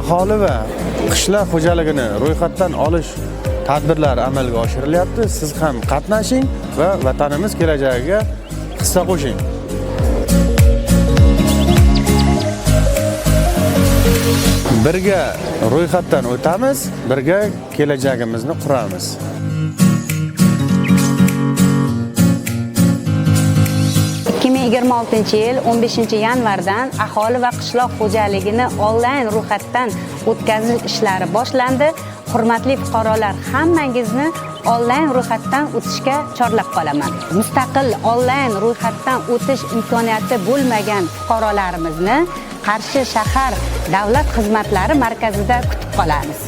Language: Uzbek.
aholi va qishloq xo'jaligini ro'yxatdan olish tadbirlari amalga oshirilyapti. Siz ham qatnashing va vatanimiz kelajagiga hissa qo'shing. Birga ro'yxatdan o'tamiz, birga kelajagimizni quramiz. Yil 15-yanvardan aholi va qishloq xo'jaligini onlayn ro'yxatdan o'tkazish ishlari boshlandi. Hurmatli fuqarolar, hammangizni onlayn ro'yxatdan o'tishga chorlab qolaman. Mustaqil onlayn ro'yxatdan o'tish imkoniyati bo'lmagan fuqarolarimizni Qarshi shahar davlat xizmatlari markazida kutib qolamiz.